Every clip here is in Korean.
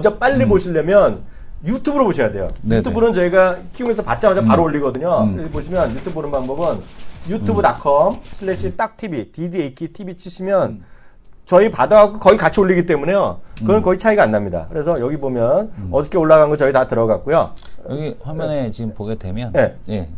진짜 빨리 보시려면 유튜브로 보셔야 돼요. 네네. 유튜브는 저희가 키우면서 받자마자 바로 올리거든요. 여기 보시면 유튜브 보는 방법은 youtube.com/딱TV, DDAKTV 치시면 저희 받아갖고 거의 같이 올리기 때문에요. 그건 거의 차이가 안 납니다. 그래서 여기 보면 어저께 올라간 거 저희 다 들어갔고요. 여기 화면에 지금 보게 되면 네. 예.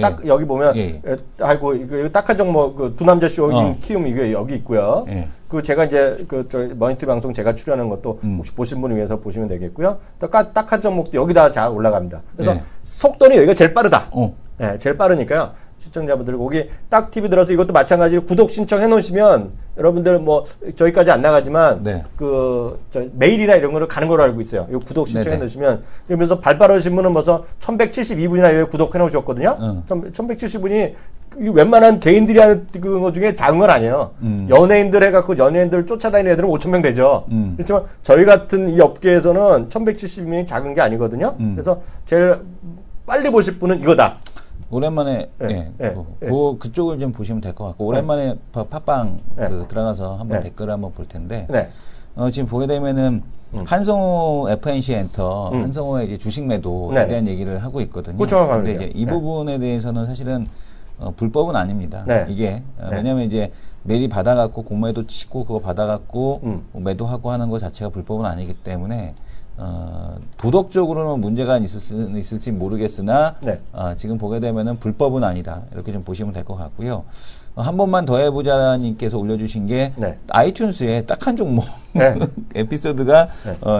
딱 여기 보면 예. 아이고 이거 딱한 정보 그 두 남자 쇼 키움 이게 여기 있고요. 예. 그 제가 이제 그 저 머니터 방송 제가 출연한 것도 혹시 보신 분을 위해서 보시면 되겠고요. 또 딱한 종목도 여기다 잘 올라갑니다. 그래서 예. 속도는 여기가 제일 빠르다. 어. 네, 제일 빠르니까요. 시청자분들 거기 딱 TV 들어서 이것도 마찬가지로 구독 신청해 놓으시면 여러분들 뭐 저희까지 안 나가지만 네. 그 저 메일이나 이런 거를 가는 걸로 알고 있어요. 이 구독 신청해 네네. 놓으시면 그러면서 발빠르신 분은 벌써 1172분이나 여기 구독해 놓으셨거든요. 1170분이 웬만한 개인들이 하는 거 중에 작은 건 아니에요. 연예인들 해갖고 연예인들 쫓아다니는 애들은 5,000명 되죠. 그렇지만 저희 같은 이 업계에서는 1170명이 작은 게 아니거든요. 그래서 제일 빨리 보실 분은 이거다. 오랜만에 그쪽을 좀 보시면 될 것 같고 오랜만에 팟빵 그 들어가서 한번 댓글을 한번 볼 텐데 지금 보게 되면은 한성호 FNC 엔터 한성호의 이제 주식 매도에 대한 얘기를 하고 있거든요. 근데 이제 이 부분에 대해서는 사실은 불법은 아닙니다. 이게 왜냐하면 이제 메리 받아갖고 공매도 치고 그거 받아갖고 매도하고 하는 것 자체가 불법은 아니기 때문에 도덕적으로는 문제가 있을지 모르겠으나 지금 보게 되면은 불법은 아니다 이렇게 좀 보시면 될 것 같고요. 한 번만 더 해보자님께서 올려주신 게 아이튠즈에 딱 한 종목 에피소드가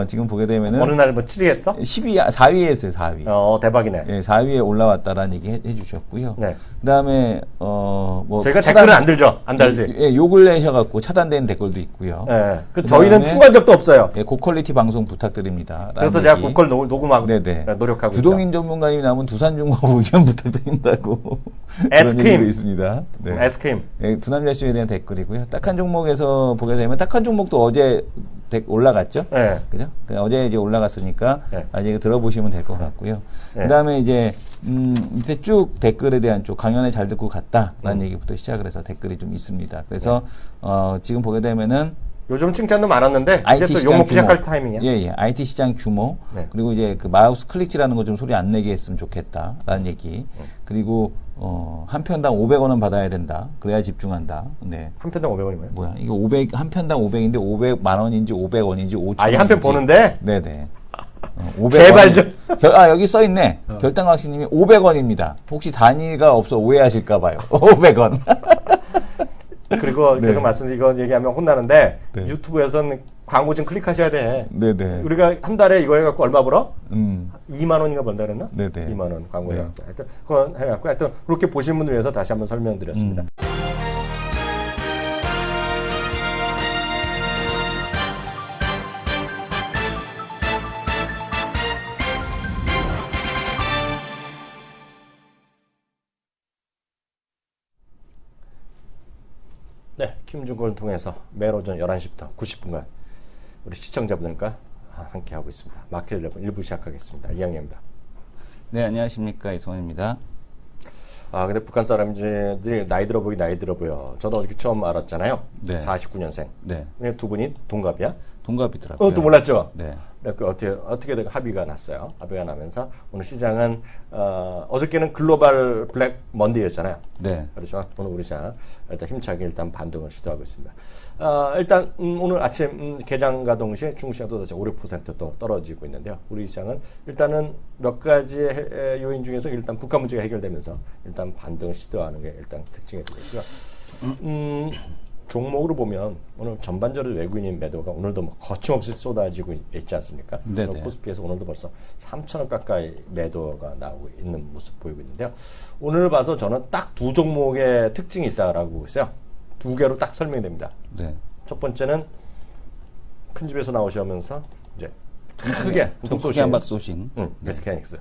지금 보게 되면은 어느 날 뭐 7위 했어? 4위에 했어요. 4위. 대박이네. 예, 4위에 올라왔다라는 얘기 해주셨고요. 그다음에 뭐 저희가 댓글은 안 들죠. 안 달지. 예, 욕을 내셔갖고 차단된 댓글도 있고요. 저희는 신고한 적도 없어요. 예, 고퀄리티 방송 부탁드립니다. 그래서 제가 고퀄 녹음하고 노력하고 주동인 있죠. 전문가님이 나오면 두산중공업 의견 부탁드린다고 에스크림 있습니다. 에스크림. 예, 두 남자 쇼에 대한 댓글이고요. 딱 한 종목에서 보게 되면 딱 한 종목도 어제 올라갔죠. 그죠? 어제 이제 올라갔으니까 아직 들어보시면 될 것 같고요. 그다음에 이제 밑에 쭉 댓글에 대한 쪽 강연에 잘 듣고 갔다라는 얘기부터 시작을 해서 댓글이 좀 있습니다. 그래서 지금 보게 되면은 요즘 칭찬도 많았는데 IT 이제 또 시장 욕먹 규모. 시작할 타이밍이야. 예. IT 시장 규모. 그리고 이제 그 마우스 클릭질하는 거 좀 소리 안 내게 했으면 좋겠다라는 얘기. 그리고 한 편당 500원은 받아야 된다. 그래야 집중한다. 네. 한 편당 500원이 뭐야? 이게 500 한 편당 500인데 500만 원인지 500원인지 5천 원인지. 한 편 보는데? 네네. 500원. 제발 좀. 여기 써 있네. 결당학신님이 500원입니다. 혹시 단위가 없어 오해하실까 봐요. 500원. 그리고 계속 이거 얘기하면 혼나는데 유튜브에서는 광고 좀 클릭하셔야 돼. 우리가 한 달에 이거 해갖고 얼마 벌어? 2만 원인가 번다 그랬나? 2만 원 광고 해갖고. 하여튼 그건 해갖고 하여튼 그렇게 보시는 분들 위해서 다시 한번 설명드렸습니다. 킴중권을 통해서 매일 오전 11시부터 90분간 우리 시청자분들과 함께 하고 있습니다. 마켓 11 1부 시작하겠습니다. 이양입니다. 네, 안녕하십니까. 이성원입니다. 근데 북한 사람들이 나이 들어 보여. 저도 어저께 처음 알았잖아요. 49년생. 두 분이 동갑이야? 동갑이더라고요. 또 몰랐죠? 어떻게 합의가 났어요. 합의가 나면서 오늘 시장은 어저께는 글로벌 블랙 먼데이였잖아요. 그렇죠. 오늘 우리 시장 일단 힘차게 일단 반등을 시도하고 있습니다. 일단 오늘 아침 개장과 동시에 중국시장도 다시 5~6% 또 떨어지고 있는데요. 우리 시장은 일단은 몇 가지 요인 중에서 일단 북한 문제가 해결되면서 일단 반등을 시도하는 게 일단 특징이 되겠고요. 종목으로 보면 오늘 전반적으로 외국인 매도가 오늘도 뭐 거침없이 쏟아지고 있지 않습니까? 코스피에서 오늘도 벌써 3,000원 가까이 매도가 나오고 있는 모습 보이고 있는데요. 오늘 봐서 저는 딱 두 종목의 특징이 있다라고 보고 있어요. 두 개로 딱 설명이 됩니다. 첫 번째는 큰 집에서 나오시면서 이제 크게 한박 쏘신 SK하이닉스.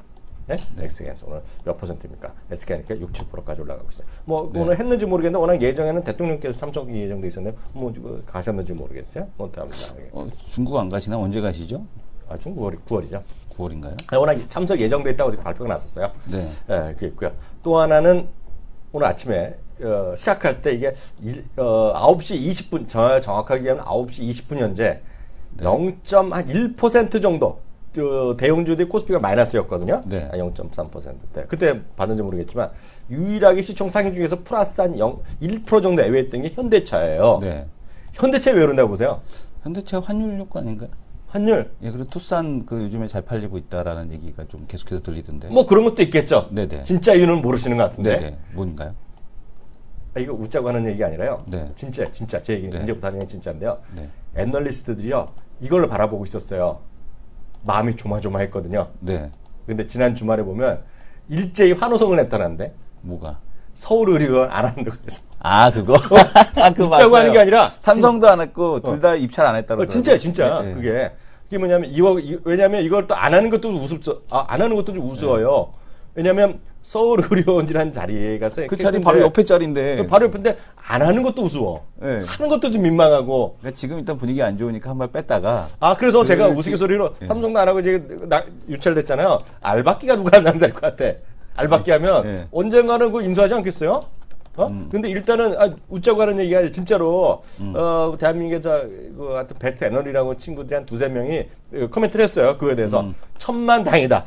SK하이닉스 오늘 몇 %입니까? SK하이닉스 6~7%까지 올라가고 있어요. 오늘 했는지 모르겠는데 워낙 예정에는 대통령께서 참석 예정돼 있었는데 가셨는지 모르겠어요. 중국 안 가시나? 언제 가시죠? 중국 9월이죠. 9월인가요? 워낙 참석 예정돼 있다고 발표가 났었어요. 그게 있고요. 또 하나는 오늘 아침에 시작할 때 이게 9시 20분 정확하게 하면 9시 20분 현재 네. 0.1% 정도 대형주들이 코스피가 마이너스였거든요. 네. 0.3%대. 그때 봤는지 모르겠지만 유일하게 시총 상위 중에서 플러스 한 1% 정도 애외했던 게 현대차예요. 네. 현대차 왜 그런다고 보세요? 현대차 환율 효과 아닌가요? 환율? 예, 그리고 투싼 요즘에 잘 팔리고 있다라는 얘기가 좀 계속해서 들리던데. 뭐 그런 것도 있겠죠. 네네. 진짜 이유는 모르시는 것 같은데. 네네. 뭔가요? 이거 웃자고 하는 얘기 아니라요. 네. 진짜 제 얘기 네. 이제부터 하는 게 진짜인데요. 네. 애널리스트들이요 이걸 바라보고 있었어요. 마음이 조마조마했거든요. 네. 근데 지난 주말에 보면 일제히 환호성을 냈다는데. 뭐가? 서울의료원 안 한다고 그래서. 아, 그거? 그거 웃자고 하는 게 아니라 삼성도 안 했고 둘 다 입찰 안 했다고. 진짜. 네, 네. 그게 뭐냐면 왜냐면 이걸 또 안 하는 것도 안 하는 것도 좀 우스워요. 네. 왜냐면 서울의료원이라는 자리가 그 자리 바로 옆에 자리인데. 바로 옆인데 안 하는 것도 우스워. 네. 하는 것도 좀 민망하고. 그러니까 지금 일단 분위기 안 좋으니까 한 발 뺐다가. 그래서 제가 우스갯소리로 네. 삼성도 안 하고 이제 유찰됐잖아요. 알박기가 누가 하면 될 것 같아. 알박기 하면 네. 언젠가는 그 인수하지 않겠어요? 근데 일단은 웃자고 하는 얘기가 아니라 진짜로 대한민국의 하여튼 베스트 애널이라고 친구들이 한 두세 명이 코멘트를 했어요. 그거에 대해서 천만다행이다.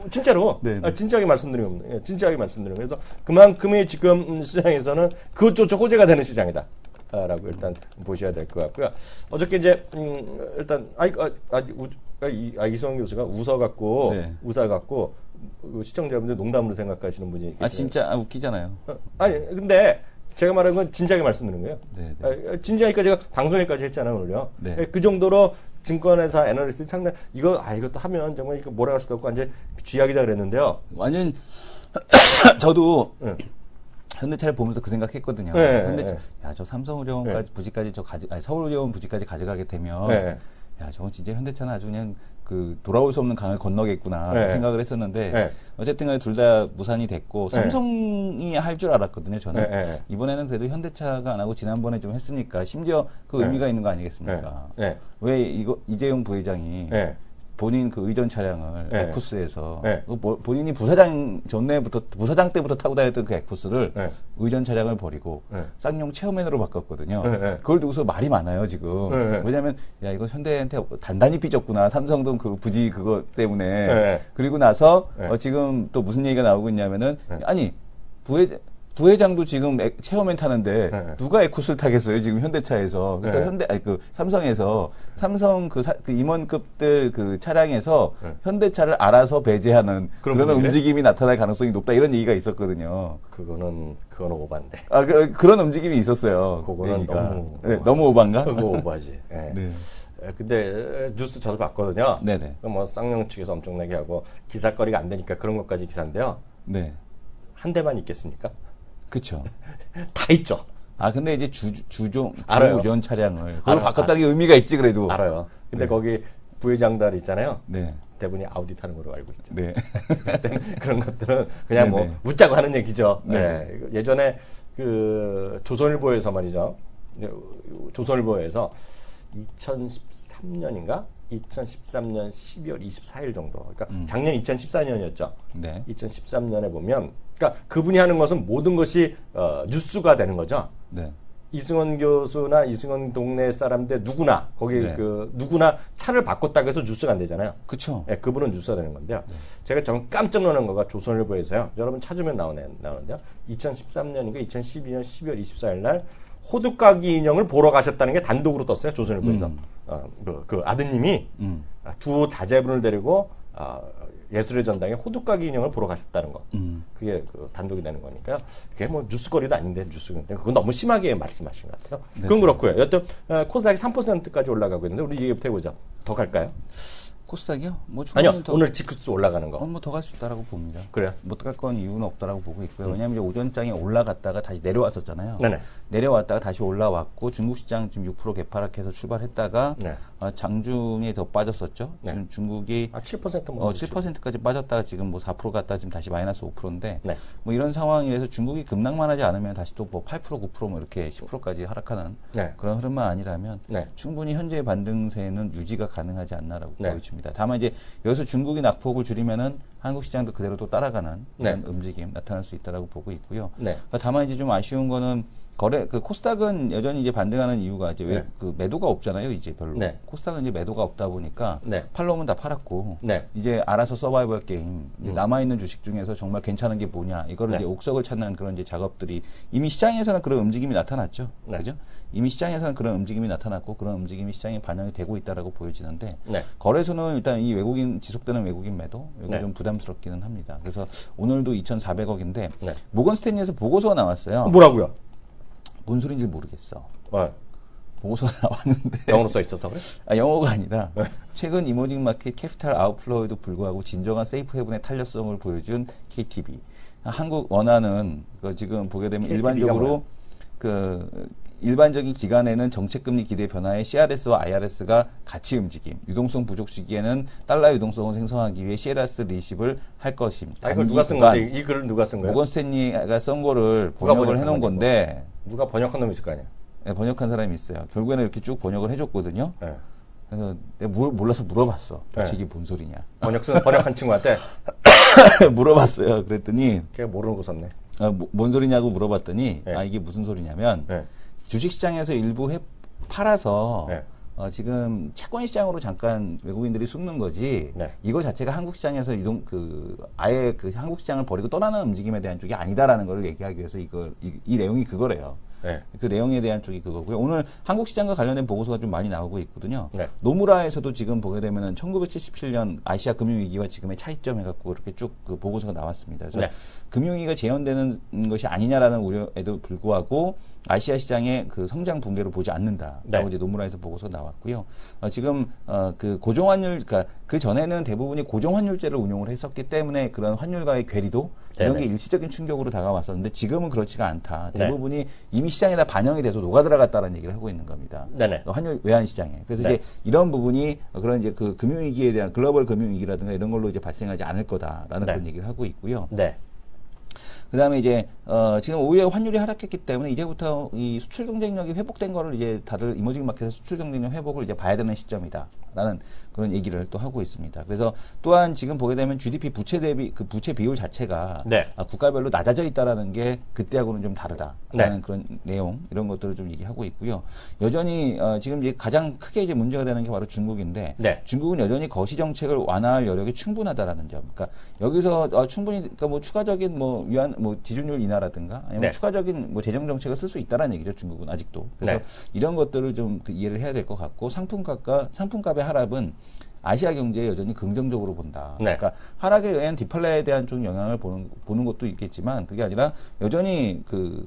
진짜로 진지하게 말씀드리면 그래서 그만큼의 지금 시장에서는 그것조차 호재가 되는 시장이다. 라고 일단 보셔야 될 것 같고요. 어저께 이제 일단 이성훈 교수가 웃어갖고 시청자분들 농담으로 생각하시는 분이 계세요. 진짜 웃기잖아요. 근데 제가 말한 건 진지하게 말씀드리는 거예요. 네. 진지하니까 제가 방송에까지 했잖아요, 오늘요. 네. 그 정도로 증권회사 애널리스트 상당히 이것도 하면 정말 이거 뭐라 할 수도 없고 완전 쥐약이다 그랬는데요. 완전 저도 현대차를 보면서 그 생각했거든요. 저 삼성의료원까지 부지까지 서울의료원 부지까지 가져가게 되면 저건 진짜 현대차는 아주 그냥 돌아올 수 없는 강을 건너겠구나 생각을 했었는데 어쨌든 간에 둘 다 무산이 됐고 삼성이 할 줄 알았거든요. 저는 이번에는 그래도 현대차가 안 하고 지난번에 좀 했으니까 심지어 그 의미가 있는 거 아니겠습니까? 왜 이재용 부회장이 본인 의전 차량을 에쿠스에서 본인이 부사장 때부터 타고 다녔던 그 에쿠스를 의전 차량을 버리고 쌍용 체어맨으로 바꿨거든요. 그걸 두고서 말이 많아요 지금. 왜냐하면 이거 현대한테 단단히 삐졌구나. 삼성도 그 부지 그거 때문에. 그리고 나서 지금 또 무슨 얘기가 나오고 있냐면은 부회장도 지금 체어맨 타는데 누가 에쿠스를 타겠어요 지금 현대차에서. 그래서 삼성에서 삼성 임원급들 차량에서 현대차를 알아서 배제하는 그런 움직임이 나타날 가능성이 높다 이런 얘기가 있었거든요. 그거는 오반데. 그런 움직임이 있었어요. 그거는 너무 오반가? 그거 오바지. 네. 근데 뉴스 저도 봤거든요. 네네. 뭐 쌍용 측에서 엄청나게 하고 기사거리가 안 되니까 그런 것까지 기사인데요. 네. 한 대만 있겠습니까? 그쵸. 다 있죠. 근데 이제 주전 차량을 그걸 바꿨다는 게 의미가 있지 그래도. 알아요. 근데 거기 부회장들 있잖아요. 대부분이 아우디 타는 걸로 알고 있죠. 그런 것들은 그냥 뭐 웃자고 하는 얘기죠. 예전에 조선일보에서 말이죠. 조선일보에서 2013년인가? 2013년 12월 24일 정도. 그러니까 작년 2014년이었죠. 2013년에 보면 그러니까 그분이 하는 것은 모든 것이 뉴스가 되는 거죠. 이승원 교수나 이승원 동네 사람들 누구나 거기 누구나 차를 바꿨다고 해서 뉴스가 안 되잖아요. 그렇죠. 그분은 뉴스가 되는 건데요. 제가 정말 깜짝 놀란 거가 조선일보에서요. 여러분 찾으면 나오는데요. 2013년인가 2012년 12월 24일 날 호두까기 인형을 보러 가셨다는 게 단독으로 떴어요. 조선일보에서. 그 아드님이 두 자제분을 데리고 예술의 전당에 호두까기 인형을 보러 가셨다는 거. 그게 단독이 되는 거니까요. 그게 뭐 뉴스거리도 아닌데 그건 너무 심하게 말씀하신 것 같아요. 그건 그렇고요. 여튼 코스닥이 3%까지 올라가고 있는데 우리 얘기부터 해보죠. 더 갈까요? 코스닥이요? 아니요. 오늘 지크스 올라가는 거. 더 갈 수 있다라고 봅니다. 그래요? 못 갈 건 이유는 없다라고 보고 있고요. 왜냐하면 이제 오전장에 올라갔다가 다시 내려왔었잖아요. 네네. 내려왔다가 다시 올라왔고 중국 시장 지금 6% 개파락해서 출발했다가 장중에 더 빠졌었죠. 지금 중국이 7% 7%까지 빠졌다가 지금 4% 갔다가 지금 다시 마이너스 5%인데 뭐 이런 상황이라서 중국이 급락만 하지 않으면 다시 또 8% 9% 이렇게 10%까지 하락하는 그런 흐름만 아니라면 충분히 현재의 반등세는 유지가 가능하지 않나라고 보여집니다. 다만 이제 여기서 중국이 낙폭을 줄이면은 한국 시장도 그대로 또 따라가는 그런 움직임 나타날 수 있다라고 보고 있고요. 다만 이제 좀 아쉬운 거는 그 코스닥은 여전히 이제 반등하는 이유가 이제 그 매도가 없잖아요, 이제 별로. 코스닥은 이제 매도가 없다 보니까 팔로우면 다 팔았고 이제 알아서 서바이벌 게임 남아 있는 주식 중에서 정말 괜찮은 게 뭐냐 이거를 이제 옥석을 찾는 그런 이제 작업들이 이미 시장에서는 그런 움직임이 나타났죠, 그죠? 이미 시장에서는 그런 움직임이 나타났고 그런 움직임이 시장에 반영이 되고 있다라고 보여지는데 거래소는 일단 이 지속되는 외국인 매도 이거 좀 부담스럽기는 합니다. 그래서 오늘도 2,400억인데 모건 스탠리에서 보고서가 나왔어요. 뭐라고요? 뭔 소리인지 모르겠어. 보고서가 나왔는데. 영어로 써 있어서 그래? 영어가 아니라 최근 이머징 마켓 캐피탈 아웃플로우에도 불구하고 진정한 세이프 헤븐의 탄력성을 보여준 KTB. 한국 원화는 지금 보게 되면 일반적으로 일반적인 기간에는 정책금리 기대 변화에 CRS와 IRS가 같이 움직임. 유동성 부족 시기에는 달러 유동성을 생성하기 위해 CRS 리시브를 할 것입니다. 이걸 누가 쓴 건데? 이 글을 누가 쓴 거예요? 모건 스탠리가 쓴 거를 번역을 해놓은 건데. 누가 번역한 놈이 있을 거 아니야? 네, 번역한 사람이 있어요. 결국에는 이렇게 쭉 번역을 해줬거든요. 그래서 내가 몰라서 물어봤어. 도대체 이게 뭔 소리냐. 번역한 친구한테? 물어봤어요. 그랬더니. 걔가 모르는 거 썼네. 뭔 소리냐고 물어봤더니, 이게 무슨 소리냐면, 주식시장에서 일부 팔아서, 지금 채권 시장으로 잠깐 외국인들이 숨는 거지, 이거 자체가 한국 시장에서 아예 한국 시장을 버리고 떠나는 움직임에 대한 쪽이 아니다라는 걸 얘기하기 위해서 이 내용이 그거래요. 그 내용에 대한 쪽이 그거고요. 오늘 한국 시장과 관련된 보고서가 좀 많이 나오고 있거든요. 노무라에서도 지금 보게 되면은 1977년 아시아 금융위기와 지금의 차이점 해갖고 이렇게 쭉 그 보고서가 나왔습니다. 그래서 금융위기가 재현되는 것이 아니냐라는 우려에도 불구하고 아시아 시장의 그 성장 붕괴로 보지 않는다라고 이제 노무라에서 보고서 나왔고요. 지금 그 고정환율, 그러니까 그 전에는 대부분이 고정환율제를 운용을 했었기 때문에 그런 환율과의 괴리도 이런 게 일시적인 충격으로 다가왔었는데 지금은 그렇지가 않다. 대부분이 이미 시장에다 반영이 돼서 녹아들어갔다는 얘기를 하고 있는 겁니다. 환율 외환 시장에. 그래서 이제 이런 부분이 그런 이제 그 금융위기에 대한 글로벌 금융위기라든가 이런 걸로 이제 발생하지 않을 거다라는 그런 얘기를 하고 있고요. 그 다음에 이제, 지금 오히려 환율이 하락했기 때문에 이제부터 이 수출 경쟁력이 회복된 거를 이제 다들 이머징 마켓에서 수출 경쟁력 회복을 이제 봐야 되는 시점이다. 라는 그런 얘기를 또 하고 있습니다. 그래서 또한 지금 보게 되면 GDP 부채 대비 그 부채 비율 자체가 국가별로 낮아져 있다라는 게 그때하고는 좀 다르다라는 그런 내용 이런 것들을 좀 얘기하고 있고요. 여전히 지금 이제 가장 크게 이제 문제가 되는 게 바로 중국인데 중국은 여전히 거시 정책을 완화할 여력이 충분하다라는 점. 그러니까 여기서 충분히 그러니까 뭐 추가적인 뭐 지준율 인하라든가 아니면 추가적인 뭐 재정 정책을 쓸 수 있다라는 얘기죠. 중국은 아직도. 그래서 이런 것들을 좀 이해를 해야 될 것 같고 상품값의 하락은 아시아 경제에 여전히 긍정적으로 본다. 그러니까 하락에 의한 디플레에 대한 좀 영향을 보는 것도 있겠지만 그게 아니라 여전히 그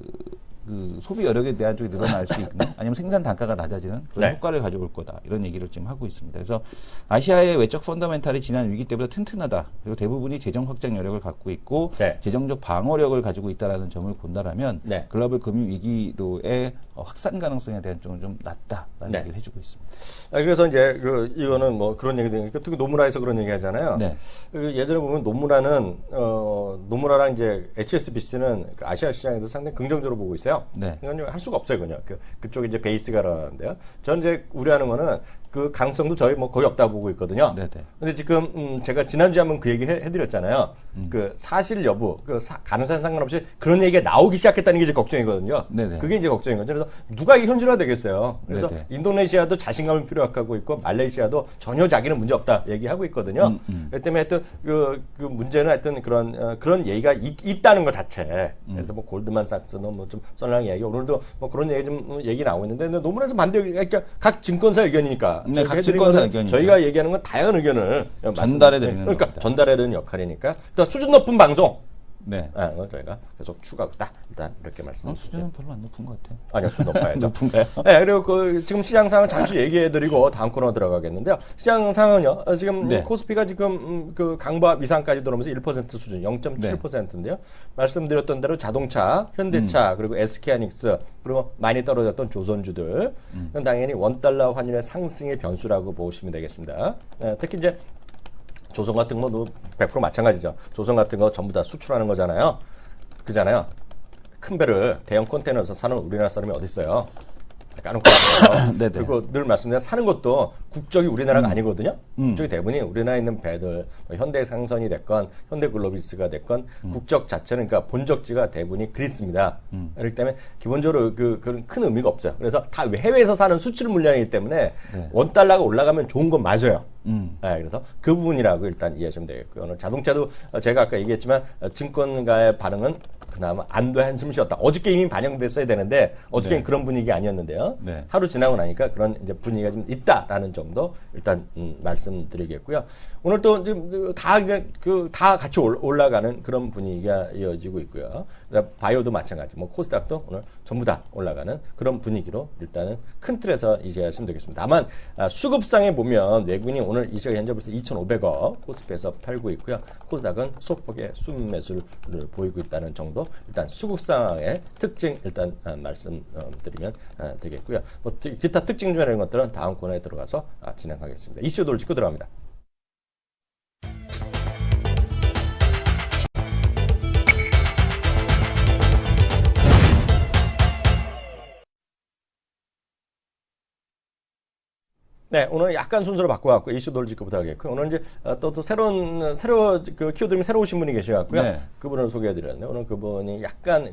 소비 여력에 대한 쪽이 늘어날 수 있는 아니면 생산 단가가 낮아지는 그런 효과를 가져올 거다. 이런 얘기를 지금 하고 있습니다. 그래서 아시아의 외적 펀더멘탈이 지난 위기 때보다 튼튼하다. 그리고 대부분이 재정 확장 여력을 갖고 있고 재정적 방어력을 가지고 있다라는 점을 본다라면 글로벌 금융 위기로의 확산 가능성에 대한 쪽은 좀 낮다라는 얘기를 해주고 있습니다. 그래서 이제 이거는 뭐 그런 얘기도 특히 노무라에서 그런 얘기 하잖아요. 예전에 보면 노무라랑 이제 HSBC는 그 아시아 시장에서 상당히 긍정적으로 보고 있어요. 그건 할 수가 없어요, 그냥. 그쪽이 이제 베이스가 라는데요. 저는 이제 우려하는 거는 그 가능성도 저희 뭐 거의 없다고 보고 있거든요. 근데 지금 제가 지난주에 한번 그 얘기 해드렸잖아요. 그 사실 여부, 가능성에 상관없이 그런 얘기가 나오기 시작했다는 게 이제 걱정이거든요. 그게 이제 걱정인 거죠. 그래서 누가 이게 현실화 되겠어요. 그래서 인도네시아도 자신감을 필요하고 있고 말레이시아도 전혀 자기는 문제 없다 얘기하고 있거든요. 그렇기 때문에 하여튼 그 문제는 하여튼 그런 얘기가 있다는 것 자체. 그래서 뭐 골드만삭스는 뭐 좀 썰렁 이야기 오늘도 뭐 그런 얘기 나오고 있는데 노무라에서 반대 그러니까 각 증권사 의견이니까. 각 증권사 의견이죠. 저희가 얘기하는 건 다양한 의견을 전달해드리는 그러니까 겁니다. 전달해드리는 역할이니까. 그러니까 수준 높은 방송. 저희가 계속 추가하겠다. 일단 이렇게 말씀드립니다. 수준은 별로 안 높은 것 같아요. 아니요, 수준 높아야죠. 높은가요? 그리고 지금 시장 상황 잠시 얘기해드리고 다음 코너 들어가겠는데요. 시장 상황은요. 지금 코스피가 지금 그 강보합 미상까지 들어오면서 1% 수준, 0.7%인데요. 말씀드렸던 대로 자동차, 현대차, 그리고 SK하이닉스, 그리고 많이 떨어졌던 조선주들, 당연히 원달러 환율의 상승의 변수라고 보시면 되겠습니다. 특히 이제 조선 같은 거 100% 마찬가지죠. 조선 같은 거 전부 다 수출하는 거잖아요. 그잖아요. 큰 배를 대형 컨테이너에서 사는 우리나라 사람이 어디 있어요? 까놓고 그리고 늘 말씀드린 사는 것도 국적이 우리나라가 아니거든요. 국적이 대부분이 우리나라에 있는 배들 현대상선이 됐건 현대글로비스가 됐건 국적 자체는 그러니까 본적지가 대부분이 그리스입니다. 그렇기 때문에 기본적으로 그런 큰 의미가 없어요. 그래서 다 해외에서 사는 수출 물량이기 때문에 원달러가 올라가면 좋은 건 맞아요. 그래서 그 부분이라고 일단 이해하시면 되겠고요. 오늘 자동차도 제가 아까 얘기했지만 증권가의 반응은 그나마 안도의 한숨 쉬었다. 어저께 이미 반영됐어야 되는데 어저께는 그런 분위기 아니었는데요. 하루 지나고 나니까 그런 이제 분위기가 좀 있다라는 정도 일단 말씀드리겠고요. 오늘 또 지금 다 같이 올라가는 그런 분위기가 이어지고 있고요. 바이오도 마찬가지. 뭐 코스닥도 오늘 전부 다 올라가는 그런 분위기로 일단은 큰 틀에서 이해하시면 되겠습니다. 다만 수급상에 보면 외국인이 오늘 이 시각 현재 벌써 2,500억 코스피에서 팔고 있고요. 코스닥은 소폭의 순매수를 보이고 있다는 정도. 일단 수급상의 특징 일단 말씀드리면 되겠고요. 뭐 기타 특징 중에 이런 것들은 다음 코너에 들어가서 진행하겠습니다. 이슈 돌직구 들어갑니다. 네, 오늘 약간 순서를 바꿔갖고 이슈 돌직구부터 하겠고요. 오늘 이제 또 새로 키워드님이 새로 오신 분이 계셔갖고요. 그분을 소개해드렸는데 오늘 그분이 약간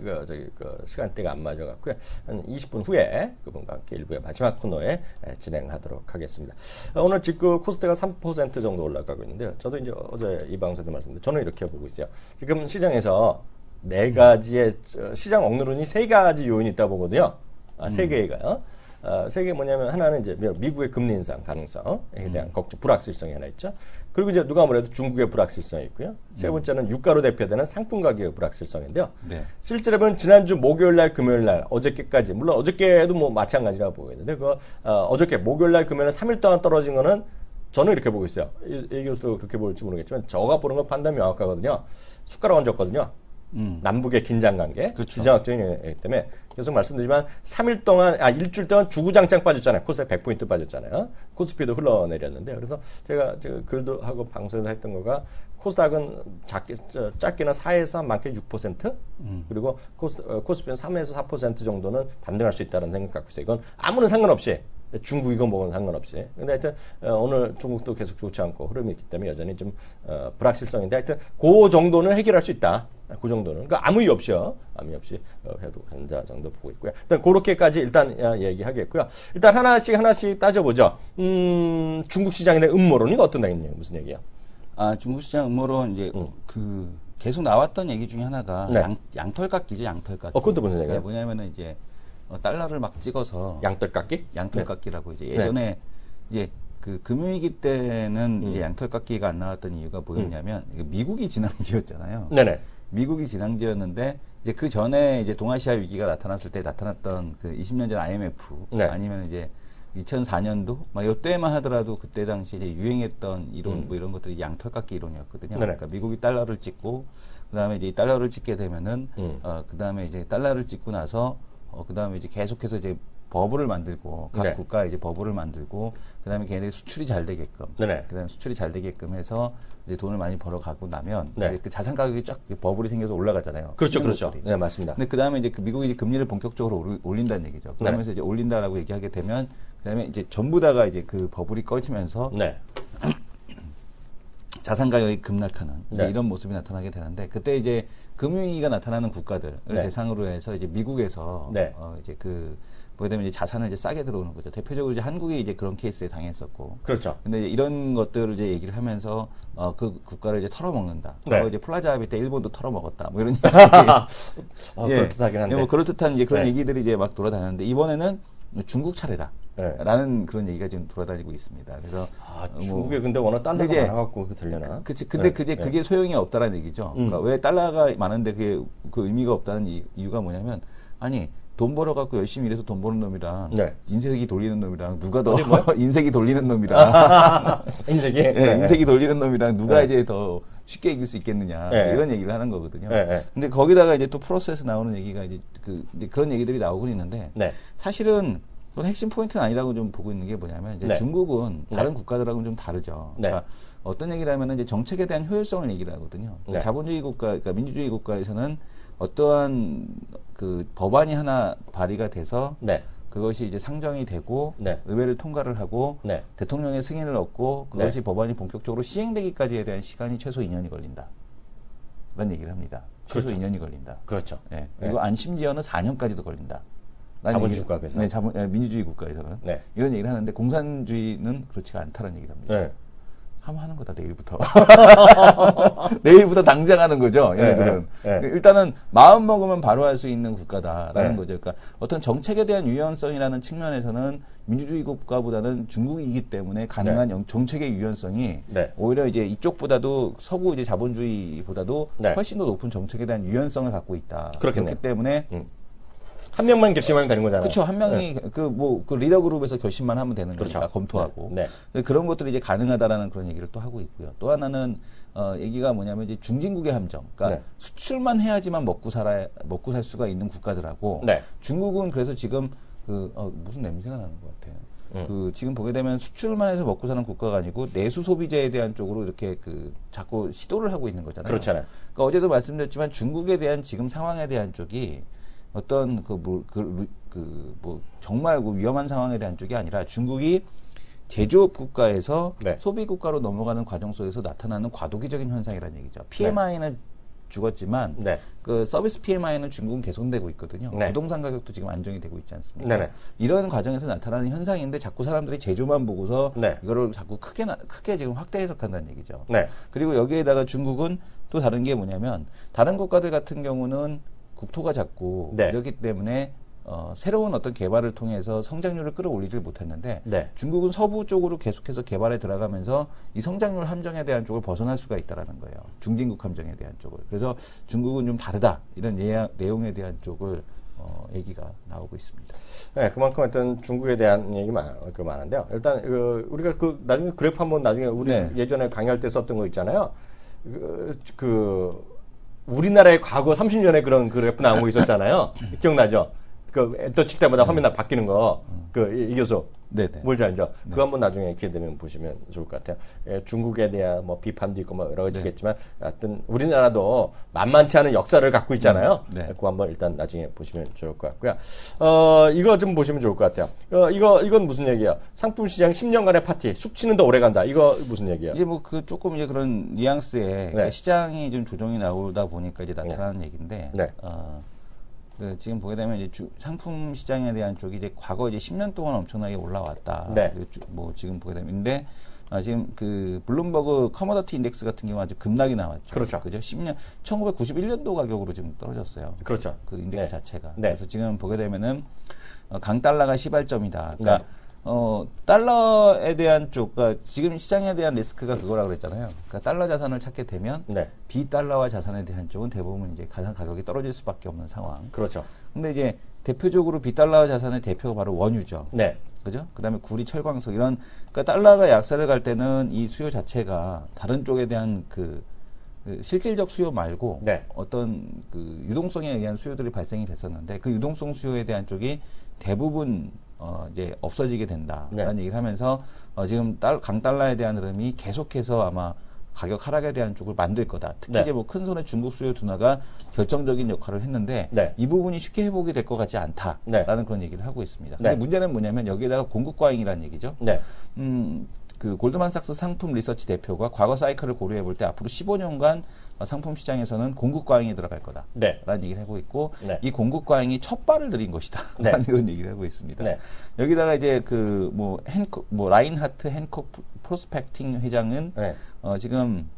시간대가 안 맞아갖고요. 한 20분 후에 그분과 함께 일부의 마지막 코너에 진행하도록 하겠습니다. 오늘 직구 코스피가 3% 정도 올라가고 있는데요. 저도 이제 어제 이 방송에도 말씀드렸는데 저는 이렇게 보고 있어요. 지금 시장에서 네 가지의 시장 억누르니 세 가지 요인이 있다 보거든요. 세 개가요. 세 개 뭐냐면 하나는 이제 미국의 금리 인상 가능성에 대한 걱정, 불확실성이 하나 있죠. 그리고 이제 누가 뭐래도 중국의 불확실성이 있고요. 세 번째는 유가로 대표되는 상품 가격의 불확실성인데요. 실제로 보면 지난주 목요일 날, 금요일 날, 어저께까지 물론 어저께도 뭐 마찬가지라고 보고 있는데 어저께 목요일 날, 금요일 날 3일 동안 떨어진 거는 저는 이렇게 보고 있어요. 이 교수도 그렇게 볼지 모르겠지만 저가 보는 건 판단이 명확하거든요. 숟가락 얹었거든요. 남북의 긴장관계, 지정학적이기 때문에 계속 말씀드리지만 3일 동안, 일주일 동안 주구장창 빠졌잖아요. 코스닥 100포인트 빠졌잖아요. 코스피도 흘러내렸는데 그래서 제가 글도 하고 방송에서 했던 거가 코스닥은 짧게는 4에서 많게 6%, 그리고 코스피는 3에서 4% 정도는 반등할 수 있다는 생각 갖고 있어요. 이건 아무런 상관없이 중국이고 뭐건 상관없이. 근데 하여튼 오늘 중국도 계속 좋지 않고 흐름이 있기 때문에 여전히 좀 불확실성인데 하여튼 그 정도는 해결할 수 있다. 그 정도는. 그러니까 아무 이유 없이요. 아무 이유 없이 해도 된다 정도 보고 있고요. 일단 그렇게까지 일단 얘기하겠고요. 일단 하나씩 따져보죠. 중국 시장에 대한 음모론이 어떤 얘기예요? 무슨 얘기예요? 중국 시장 음모론 이제 계속 나왔던 얘기 중에 하나가 양털깎기죠, 양털깎기. 그것도 무슨 얘기예요? 뭐냐면은 이제 달러를 막 찍어서 양털깎기? 양털깎기라고 이제 예전에 이제 그 금융위기 때는 이제 양털깎기가 안 나왔던 이유가 뭐였냐면 미국이 진앙지였잖아요. 네네. 미국이 진앙지였는데 이제 그 전에 이제 동아시아 위기가 나타났을 때 나타났던 그 20년 전 IMF 아니면 이제 2004년도 막 이때만 하더라도 그때 당시 이제 유행했던 이론 뭐 이런 것들이 양털깎기 이론이었거든요. 그러니까 미국이 달러를 찍고 그다음에 이제 이 달러를 찍게 되면은 그다음에 이제 달러를 찍고 나서 그다음에 이제 계속해서 이제 버블을 만들고 각 국가에 이제 버블을 만들고 그다음에 걔네들이 수출이 잘 되게끔 그다음에 수출이 잘 되게끔 해서 이제 돈을 많이 벌어가고 나면 그 자산 가격이 쫙 버블이 생겨서 올라가잖아요. 그렇죠. 네, 맞습니다. 근데 그다음에 이제 미국이 금리를 본격적으로 올린다는 얘기죠. 그러면서 이제 올린다라고 얘기하게 되면 그다음에 이제 전부 다가 이제 그 버블이 꺼지면서 자산 가격이 급락하는 이런 모습이 나타나게 되는데 그때 이제 금융위기가 나타나는 국가들을 대상으로 해서 이제 미국에서 이제 보게 되면 이제 자산을 이제 싸게 들어오는 거죠. 대표적으로 이제 한국이 이제 그런 케이스에 당했었고. 그렇죠. 근데 이런 것들을 이제 얘기를 하면서 그 국가를 이제 털어먹는다. 이제 플라자 합의 때 일본도 털어먹었다. 뭐 이런 얘기. 그렇듯하긴 한데. 뭐 그렇듯한 이제 그런 얘기들이 이제 막 돌아다녔는데 이번에는 중국 차례다. 라는 그런 얘기가 지금 돌아다니고 있습니다. 그래서 중국에 근데 워낙 달러가 많아갖고 들려나? 그치. 근데 그게 소용이 없다라는 얘기죠. 그러니까 왜 달러가 많은데 그 의미가 없다는 이유가 뭐냐면 돈 벌어갖고 열심히 일해서 돈 버는 놈이랑 인색이 돌리는 놈이랑 누가 더 인색이 돌리는 놈이랑 인색이 돌리는 놈이랑 누가 이제 더 쉽게 이길 수 있겠느냐 이런 얘기를 하는 거거든요. 근데 거기다가 이제 또 프로세스 나오는 얘기가 이제 그런 얘기들이 나오고 있는데 사실은 그건 핵심 포인트는 아니라고 좀 보고 있는 게 뭐냐면 이제 중국은 다른 국가들하고는 좀 다르죠. 그러니까 어떤 얘기를 하면은 이제 정책에 대한 효율성을 얘기를 하거든요. 그러니까 자본주의 국가, 그러니까 민주주의 국가에서는 어떠한 그 법안이 하나 발의가 돼서 그것이 이제 상정이 되고 네. 의회를 통과를 하고 네. 대통령의 승인을 얻고 그것이 네. 법안이 본격적으로 시행되기까지에 대한 시간이 최소 2년이 걸린다. 라는 얘기를 합니다. 최소 그렇죠. 2년이 걸린다. 그렇죠. 네. 그리고 안심지어는 4년까지도 걸린다. 자본주의 국가에서. 네, 민주주의 국가에서는. 네. 이런 얘기를 하는데 공산주의는 그렇지가 않다는 얘기를 합니다. 네. 하면 하는 거다, 내일부터. 내일부터 당장 하는 거죠, 얘네들은. 네, 네. 일단은 마음 먹으면 바로 할 수 있는 국가다라는 네. 거죠. 그러니까 어떤 정책에 대한 유연성이라는 측면에서는 민주주의 국가보다는 중국이기 때문에 가능한 네. 정책의 유연성이 네. 오히려 이제 이쪽보다도 서구 이제 자본주의보다도 네. 훨씬 더 높은 정책에 대한 유연성을 갖고 있다. 그렇겠네요. 그렇기 때문에 한 명만 결심하면 되는 거잖아요. 그렇죠. 한 명이 그 리더 그룹에서 결심만 하면 되는 그렇죠. 거니까 검토하고 네. 그런 것들이 이제 가능하다라는 그런 얘기를 또 하고 있고요. 또 하나는 얘기가 뭐냐면 이제 중진국의 함정. 그러니까 네. 수출만 해야지만 먹고 살 수가 있는 국가들하고 네. 중국은 그래서 지금 무슨 냄새가 나는 것 같아요. 지금 보게 되면 수출만 해서 먹고 사는 국가가 아니고 내수 소비재에 대한 쪽으로 이렇게 자꾸 시도를 하고 있는 거잖아요. 그렇잖아요. 그러니까 어제도 말씀드렸지만 중국에 대한 지금 상황에 대한 쪽이 어떤 정말 위험한 상황에 대한 쪽이 아니라 중국이 제조업 국가에서 네. 소비 국가로 넘어가는 과정 속에서 나타나는 과도기적인 현상이라는 얘기죠. PMI는 죽었지만 네. 그 서비스 PMI는 중국은 개선되고 있거든요. 네. 부동산 가격도 지금 안정이 되고 있지 않습니까? 네네. 이런 과정에서 나타나는 현상인데 자꾸 사람들이 제조만 보고서 네. 이거를 자꾸 크게 지금 확대 해석한다는 얘기죠. 네. 그리고 여기에다가 중국은 또 다른 게 뭐냐면 다른 국가들 같은 경우는 국토가 작고 네. 이렇기 때문에 새로운 어떤 개발을 통해서 성장률을 끌어올리질 못했는데 네. 중국은 서부 쪽으로 계속해서 개발에 들어가면서 이 성장률 함정에 대한 쪽을 벗어날 수가 있다라는 거예요. 중진국 함정에 대한 쪽을. 그래서 중국은 좀 다르다 이런 내용에 대한 쪽을 얘기가 나오고 있습니다. 네, 그만큼 일단 중국에 대한 얘기 많은데요. 일단 우리가 나중에 그래프 한번 나중에 우리 네. 예전에 강의할 때 썼던 거 있잖아요. 우리나라의 과거 30년에 그런 그래프 나온 거 있었잖아요. 기억나죠? 또 칠 때마다 화면 바뀌는 거. 이 교수. 네네. 뭔지 알죠? 그거 한번 나중에 기회 되면 보시면 좋을 것 같아요. 중국에 대한 비판도 있고 여러 가지 있겠지만, 하여튼 우리나라도 만만치 않은 역사를 갖고 있잖아요. 네. 그거 한번 일단 나중에 보시면 좋을 것 같고요. 이거 좀 보시면 좋을 것 같아요. 이건 무슨 얘기예요? 상품 시장 10년간의 파티, 숙취는 더 오래 간다. 이거 무슨 얘기예요? 이게 조금 이제 그런 뉘앙스에 그러니까 시장이 좀 조정이 나오다 보니까 이제 나타나는 얘기인데, 네. 지금 보게 되면 이제 상품 시장에 대한 쪽이 이제 과거 이제 10년 동안 엄청나게 올라왔다. 네. 지금 보게 되면 근데 지금 블룸버그 커머더티 인덱스 같은 경우 아주 급락이 나왔죠. 그렇죠. 그죠? 1991년도 가격으로 지금 떨어졌어요. 그렇죠. 그 인덱스 네. 자체가. 네. 그래서 지금 보게 되면은 강달러가 시발점이다. 그러니까 달러에 대한 쪽, 그러니까 지금 시장에 대한 리스크가 그거라고 그랬잖아요. 그러니까 달러 자산을 찾게 되면 네. 비달러화 자산에 대한 쪽은 대부분 이제 가상 가격이 떨어질 수밖에 없는 상황. 그렇죠. 근데 이제 대표적으로 비달러화 자산의 대표가 바로 원유죠. 네. 그죠? 그다음에 구리, 철광석 이런 그러니까 달러가 약세를 갈 때는 이 수요 자체가 다른 쪽에 대한 그 실질적 수요 말고 네. 어떤 유동성에 의한 수요들이 발생이 됐었는데 그 유동성 수요에 대한 쪽이 대부분 이제 없어지게 된다라는 네. 얘기를 하면서 지금 강달러에 대한 흐름이 계속해서 아마 가격 하락에 대한 쪽을 만들 거다. 특히 네. 이제 큰 손의 중국 수요 둔화가 결정적인 역할을 했는데 네. 이 부분이 쉽게 회복이 될 것 같지 않다라는 네. 그런 얘기를 하고 있습니다. 근데 네. 문제는 뭐냐면 여기에다가 공급 과잉이라는 얘기죠. 네. 골드만삭스 상품 리서치 대표가 과거 사이클을 고려해 볼 때 앞으로 15년간 상품 시장에서는 공급 과잉이 들어갈 거다. 네. 라는 얘기를 하고 있고 네. 이 공급 과잉이 첫 발을 들인 것이다. 네. 라는 그런 얘기를 하고 있습니다. 네. 여기다가 이제 라인하트 핸콕 프로스펙팅 회장은 네. 지금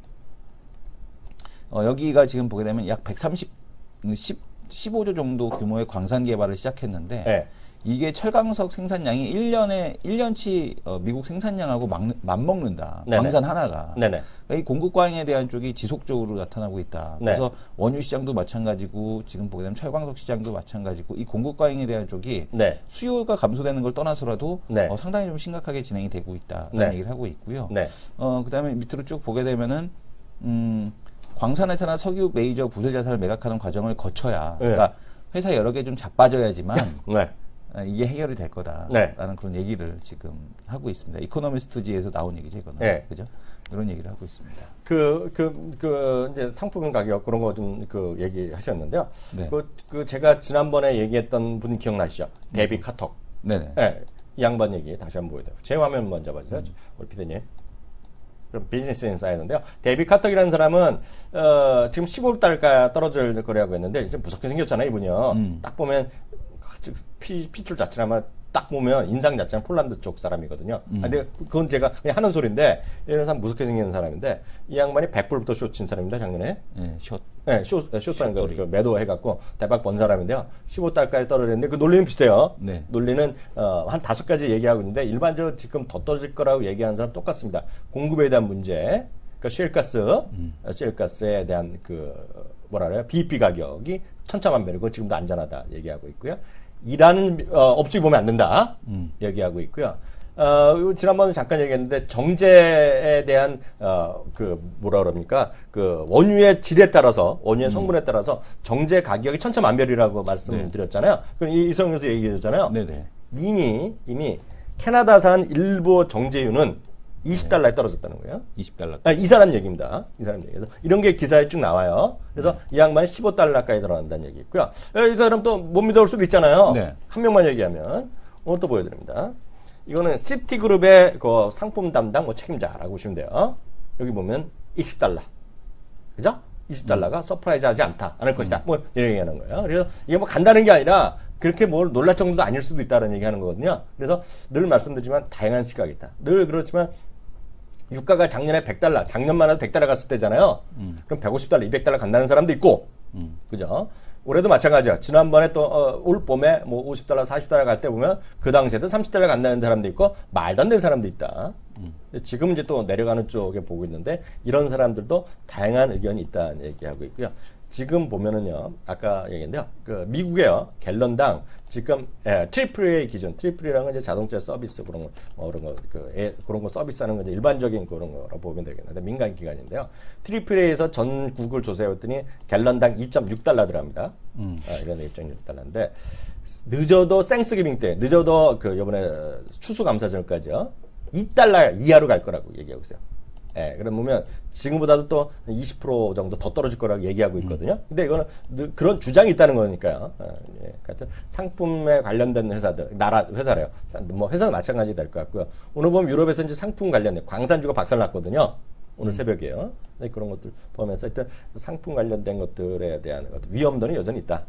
여기가 지금 보게 되면 약 15조 정도 규모의 광산 개발을 시작했는데 네. 이게 철광석 생산량이 1년치 미국 생산량하고 맞먹는다. 네네. 광산 하나가. 네네. 그러니까 이 공급 과잉에 대한 쪽이 지속적으로 나타나고 있다. 네. 그래서 원유 시장도 마찬가지고 지금 보게 되면 철광석 시장도 마찬가지고 이 공급 과잉에 대한 쪽이 네. 수요가 감소되는 걸 떠나서라도 네. 상당히 좀 심각하게 진행이 되고 있다라는 네. 얘기를 하고 있고요. 네. 그다음에 밑으로 쭉 보게 되면은 광산회사나 석유 메이저 부설 자산을 매각하는 과정을 거쳐야 그러니까 회사 여러 개 좀 자빠져야지만 네. 이게 해결이 될 거다라는 네. 그런 얘기를 지금 하고 있습니다. 이코노미스트지에서 나온 얘기죠, 이거는. 네. 그죠? 이런 얘기를 하고 있습니다. 이제 상품 가격 그런 거 좀 얘기하셨는데요. 네. 제가 지난번에 얘기했던 분 기억나시죠? 데비 카톡. 네네. 네, 이 양반 얘기 다시 한번 보여드려요. 제 화면 먼저 봐주세요. 우리 피디님. 그럼 비즈니스 인사이드인데요. 데이비 카턱이라는 사람은 지금 15달까 떨어질 거라고 했는데 이제 무섭게 생겼잖아요, 이분이요. 딱 보면 피줄 자체는 아마 딱 보면 인상 자체는 폴란드 쪽 사람이거든요. 근데 그건 제가 그냥 하는 소리인데 이런 사람 무섭게 생기는 사람인데 이 양반이 100불부터 숏 친 사람입니다, 작년에. 네, 숏. 네, 숏하는 거 그 매도 해갖고 대박 번 사람인데요. 15달까지 떨어졌는데 그 논리는 비슷해요. 네. 논리는 한 5가지 얘기하고 있는데 일반적으로 지금 더 떨어질 거라고 얘기하는 사람 똑같습니다. 공급에 대한 문제, 그러니까 셰일가스에 대한 그 뭐라 그래요? BEP 가격이 천차만별이고 지금도 안전하다 얘기하고 있고요. 일하는 업종이 보면 안 된다 얘기하고 있고요. 지난번에 잠깐 얘기했는데 정제에 대한 그 뭐라 그럽니까 그 원유의 질에 따라서 원유의 성분에 따라서 정제 가격이 천차만별이라고 말씀드렸잖아요. 그럼 이성에서 얘기해줬잖아요. 네네. 이미 캐나다산 일부 정제유는 20달러에 떨어졌다는 거예요. 20달러. 이 사람 얘기입니다. 이 사람 얘기에서 이런 게 기사에 쭉 나와요. 그래서 이 양반이 15달러까지 들어간다는 얘기 있고요. 이 사람 또 못 믿어올 수도 있잖아요. 네. 한 명만 얘기하면 오늘 또 보여드립니다. 이거는 시티그룹의 그 상품 담당 책임자라고 보시면 돼요. 여기 보면 20달러. 그죠? 20달러가 서프라이즈하지 않을 것이다. 뭐 이런 얘기하는 거예요. 그래서 이게 뭐 간다는 게 아니라 그렇게 뭘 놀랄 정도도 아닐 수도 있다는 얘기하는 거거든요. 그래서 늘 말씀드리지만 다양한 시각이 있다. 늘 그렇지만 유가가 작년에 100달러, 작년만 해도 100달러 갔을 때잖아요. 그럼 150달러, 200달러 간다는 사람도 있고, 그죠? 올해도 마찬가지야. 지난번에 또 올 봄에 뭐 50달러, 40달러 갈 때 보면 그 당시에도 30달러 간다는 사람도 있고 말도 안 되는 사람도 있다. 지금 이제 또 내려가는 쪽에 보고 있는데 이런 사람들도 다양한 의견이 있다는 얘기하고 있고요. 지금 보면은요, 아까 얘기했는데요, 그 미국에요 갤런당 지금 트리플 A 기준, 트리플이라는 건 이제 자동차 서비스 그런 거, 그런 거 서비스하는 건 이제 일반적인 그런 거라고 보면 되겠는데 민간 기관인데요. 트리플 A에서 전국을 조사해봤더니 갤런당 2.6달러 들어갑니다. 이런 2.6달러인데 늦어도 땡스기빙 때, 늦어도 그 이번에 추수감사절까지요 2달러 이하로 갈 거라고 얘기하고 있어요. 예, 그러면 지금보다도 또 20% 정도 더 떨어질 거라고 얘기하고 있거든요. 근데 이거는 그런 주장이 있다는 거니까요. 예, 같은 상품에 관련된 회사들, 회사래요. 뭐 회사도 마찬가지 될 것 같고요. 오늘 보면 유럽에서 이제 상품 관련된 광산주가 박살났거든요. 오늘 새벽에요. 네, 그런 것들 보면서 일단 상품 관련된 것들에 대한 위험도는 여전히 있다.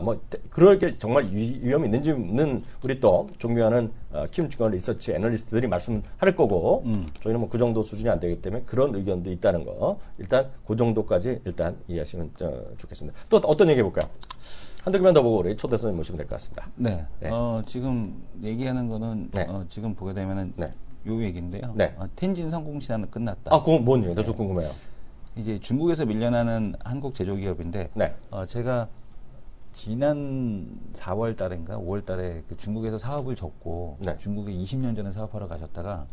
뭐 그렇게 정말 위험이 있는지는 우리 또 존경하는 키움증권 리서치 애널리스트들이 말씀할 거고 저희는 뭐 그 정도 수준이 안 되기 때문에 그런 의견도 있다는 거 일단 그 정도까지 일단 이해하시면 좋겠습니다. 또 어떤 얘기 해볼까요? 한두 개만 더 보고 우리 초대선생님 모시면 될 것 같습니다. 네. 지금 얘기하는 거는 네. 지금 보게 되면은 네. 요 얘기인데요. 네. 텐진 성공 시장은 끝났다. 그건 뭔 얘기예요? 저 궁금해요. 이제 중국에서 밀려나는 한국 제조기업인데 네. 제가 지난 4월 달인가 5월 달에 그 중국에서 사업을 접고 네. 중국에 20년 전에 사업하러 가셨다가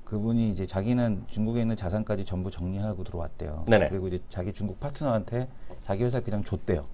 그분이 이제 자기는 중국에 있는 자산까지 전부 정리하고 들어왔대요. 네네. 그리고 이제 자기 중국 파트너한테 자기 회사 그냥 줬대요.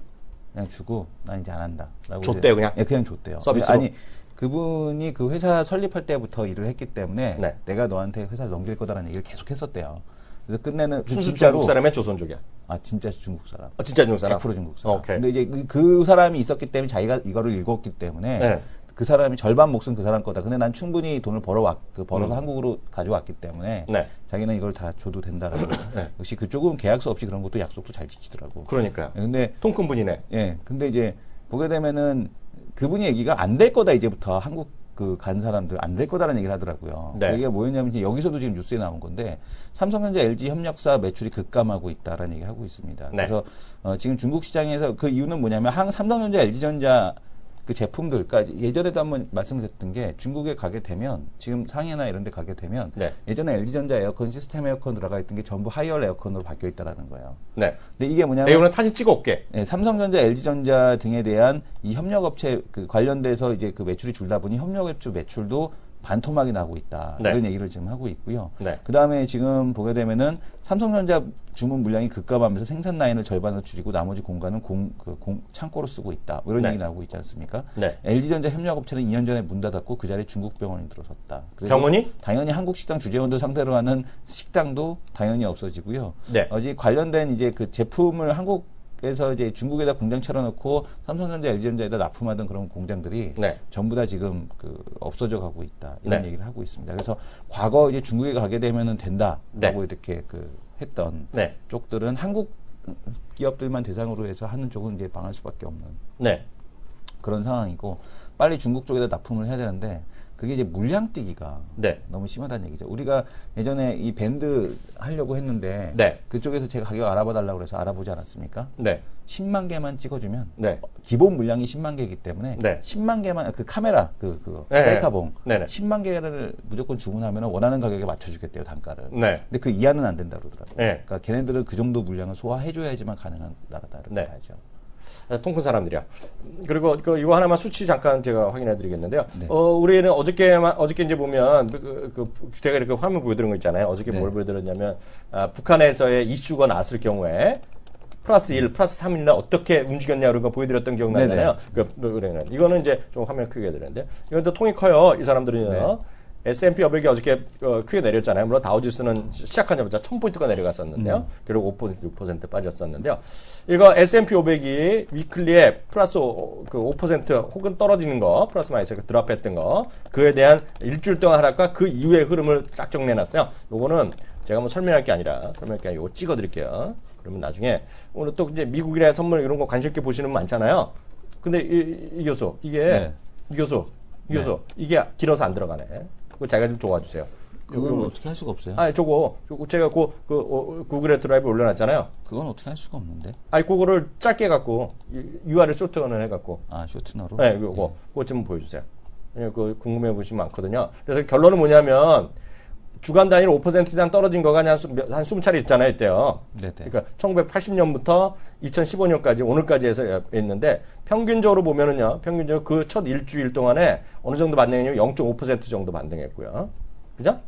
그냥 주고 난 이제 안 한다. 라고 줬대요, 그냥? 예, 그냥 줬대요. 서비스로? 아니 그분이 그 회사 설립할 때부터 일을 했기 때문에 네. 내가 너한테 회사를 넘길 거다라는 얘기를 계속 했었대요. 그래서 끝내는 순수 진짜로 중국 사람의 조선족이야. 진짜 중국 사람. 진짜 중국 사람? 100% 중국 사람. 오케이. 근데 이제 그 사람이 있었기 때문에 자기가 이거를 읽었기 때문에 네. 그 사람이 절반 몫은 그 사람 거다. 근데 난 충분히 돈을 벌어서 한국으로 가져왔기 때문에 네. 자기는 이걸 다 줘도 된다라고. 네. 역시 그쪽은 계약서 없이 그런 것도 약속도 잘 지키더라고. 그러니까요. 근데 통큰 분이네. 예. 근데 이제 보게 되면은 그분이 얘기가 안 될 거다 이제부터 한국 그 간 사람들 안 될 거다라는 얘기를 하더라고요. 네. 이게 뭐였냐면 이제 여기서도 지금 뉴스에 나온 건데 삼성전자, LG 협력사 매출이 급감하고 있다라는 얘기 하고 있습니다. 네. 그래서 지금 중국 시장에서 그 이유는 뭐냐면 삼성전자, LG전자 그 제품들, 그러니까 예전에도 한번 말씀드렸던 게 중국에 가게 되면 지금 상해나 이런 데 가게 되면 네. 예전에 LG전자 에어컨 시스템 에어컨 들어가 있던 게 전부 하이얼 에어컨으로 바뀌어 있다라는 거예요. 네. 근데 이게 뭐냐면 이거는 사진 찍어 올게. 네, 삼성전자, LG전자 등에 대한 이 협력업체 그 관련돼서 이제 그 매출이 줄다 보니 협력업체 매출도 반토막이 나고 있다. 네. 이런 얘기를 지금 하고 있고요. 네. 그 다음에 지금 보게 되면은 삼성전자 주문 물량이 급감하면서 생산 라인을 절반으로 줄이고 나머지 공간은 창고로 쓰고 있다. 뭐 이런 네. 얘기 나오고 있지 않습니까? 네. LG전자 협력업체는 2년 전에 문 닫았고 그 자리에 중국 병원이 들어섰다. 그리고 병원이? 당연히 한국 식당 주재원들 상대로 하는 식당도 당연히 없어지고요. 네. 어제 관련된 이제 그 제품을 한국 중국에서 이제 중국에다 공장 차려놓고 삼성전자, LG전자에다 납품하던 그런 공장들이 네. 전부 다 지금 없어져 가고 있다 이런 얘기를 하고 있습니다. 그래서 과거 이제 중국에 가게 되면은 된다라고 이렇게 했던 쪽들은 한국 기업들만 대상으로 해서 하는 쪽은 이제 망할 수밖에 없는 그런 상황이고 빨리 중국 쪽에다 납품을 해야 되는데 그게 이제 물량 뛰기가 너무 심하다는 얘기죠. 우리가 예전에 이 밴드 하려고 했는데 그쪽에서 제가 가격 알아봐달라고 그래서 알아보지 않았습니까? 10만 개만 찍어주면 기본 물량이 10만 개이기 때문에 10만 개만 그 카메라 셀카봉 10만 개를 무조건 주문하면 원하는 가격에 맞춰주겠대요 단가를. 근데 그 이하는 안 된다 그러더라고요. 그러니까 걔네들은 그 정도 물량을 소화해줘야지만 가능한 나라다 이렇게 봐야죠. 통 큰 사람들이야. 그리고 이거 하나만 수치 잠깐 제가 확인해드리겠는데요. 우리는 어저께 이제 보면 제가 이렇게 화면 보여드린 거 있잖아요. 어저께 뭘 보여드렸냐면 북한에서의 이슈가 나왔을 경우에 플러스 1, 플러스 3일날 어떻게 움직였냐 그런 거 보여드렸던 기억나잖아요. 이거는 이제 좀 화면 크게 해드렸는데 이건 또 통이 커요. 이 사람들은요. S&P 500이 어저께 크게 내렸잖아요. 물론 다우지수는 시작하자마자 1000포인트가 내려갔었는데요. 결국 5%, 6% 빠졌었는데요. 이거 S&P 500이 위클리에 플러스 5% 혹은 떨어지는 거, 플러스 마이너스 드랍했던 거, 그에 대한 일주일 동안 하락과 그 이후의 흐름을 싹 정리해놨어요. 요거는 제가 뭐 설명할 게 아니라 이거 찍어드릴게요. 그러면 나중에 오늘 또 이제 미국이나 선물 이런 거 관심 있게 보시는 분 많잖아요. 근데 이 교수, 이 교수, 이게 길어서 안 들어가네. 그거 자기가 좀 도와주세요. 그건 어떻게 할 수가 없어요. 저거 제가 구글에 드라이브 올려놨잖아요. 그건 어떻게 할 수가 없는데. 그거를 짧게 해갖고 URL 쇼트너를 해갖고. 쇼트너로? 네, 그거 좀 보여주세요. 그거 궁금해 보시면 많거든요. 그래서 결론은 뭐냐면 주간 단위로 5% 이상 떨어진 거가 한 20차례 있잖아요, 이때요. 그러니까 1980년부터 2015년까지 오늘까지 해서 있는데 평균적으로 보면은요, 평균적으로 그 첫 일주일 동안에 어느 정도 반등했냐면 0.5% 정도 반등했고요. 그죠?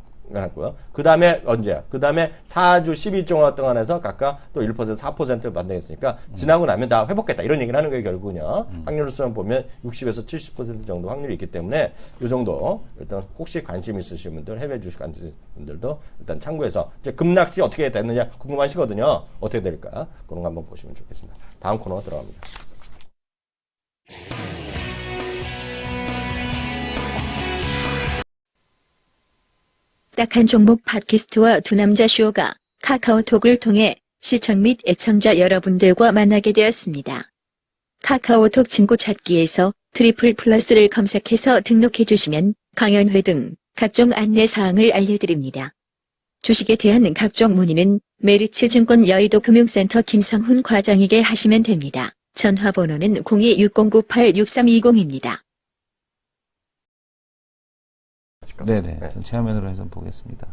그 다음에 언제야? 그 다음에 4주 12주 동안에서 각각 또 1%, 4% 반등했으니까 지나고 나면 다 회복했다. 이런 얘기를 하는 거예요, 결국은요. 확률로서 보면 60에서 70% 정도 확률이 있기 때문에 이 정도 일단 혹시 관심 있으신 분들, 해외 주식 관심 있으신 분들도 일단 참고해서 이제 급락시 어떻게 됐느냐 궁금하시거든요. 어떻게 될까? 그런 거 한번 보시면 좋겠습니다. 다음 코너 들어갑니다. 딱한 종목 팟캐스트와 두 남자 쇼가 카카오톡을 통해 시청 및 애청자 여러분들과 만나게 되었습니다. 카카오톡 친구 찾기에서 트리플플러스를 검색해서 등록해 주시면 강연회 등 각종 안내사항을 알려드립니다. 주식에 대한 각종 문의는 메리츠증권 여의도 금융센터 김성훈 과장에게 하시면 됩니다. 전화번호는 0260986320입니다. 네네. 전체 화면으로 해서 보겠습니다.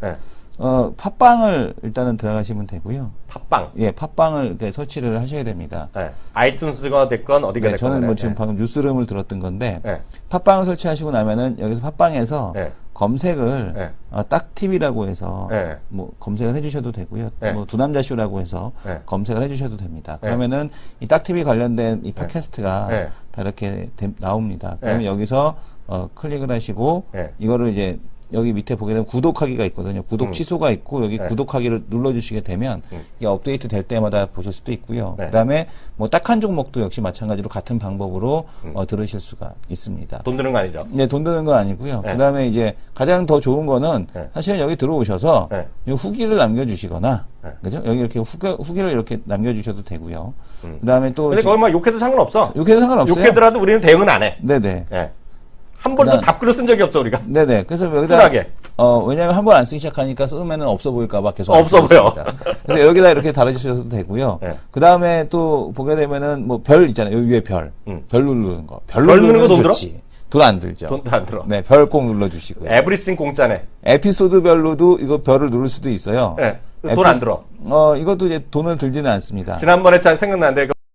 팟빵을 일단은 들어가시면 되고요. 팟빵? 예, 팟빵을 이렇게 설치를 하셔야 됩니다. 아이튠스가 됐건 어디가 됐건. 저는 뭐 지금 방금 뉴스룸을 들었던 건데, 팟빵을 설치하시고 나면은 여기서 팟빵에서 검색을 딱TV라고 해서 뭐 검색을 해주셔도 되고요. 뭐 두남자쇼라고 해서 검색을 해주셔도 됩니다. 그러면은 이 딱TV 관련된 이 팟캐스트가 다 이렇게 나옵니다. 그러면 여기서 클릭을 하시고 이거를 이제 여기 밑에 보게 되면 구독하기가 있거든요. 구독 취소가 있고 여기 구독하기를 눌러주시게 되면 이게 업데이트 될 때마다 보실 수도 있고요. 그다음에 뭐 딱 한 종목도 역시 마찬가지로 같은 방법으로 들으실 수가 있습니다. 돈 드는 거 아니죠? 네, 돈 드는 건 아니고요. 그다음에 이제 가장 더 좋은 거는 사실은 여기 들어오셔서 이 후기를 남겨주시거나 그죠? 여기 이렇게 후기를 이렇게 남겨주셔도 되고요. 그다음에 또 근데 거기 막 욕해도 상관없어. 욕해도 상관없어요. 욕해더라도 우리는 대응은 안 해. 네네. 한 번도 답글을 쓴 적이 없어 우리가. 네네. 그래서 여기다 쿨하게. 왜냐하면 한 번 안 쓰기 시작하니까 쓰면은 없어 보일까봐 계속 없어 보여. 그래서 여기다 이렇게 달아주셔도 되고요. 그 다음에 또 보게 되면은 뭐 별 있잖아요. 여기 위에 별 누르는 거. 별 누르는 거 돈 들어? 돈 안 들죠. 돈도 안 들어. 네, 별 꼭 눌러주시고요. 에브리싱 공짜네. 에피소드별로도 이거 별을 누를 수도 있어요. 돈 안 들어. 이것도 이제 돈은 들지는 않습니다. 지난번에 잘 생각나는데.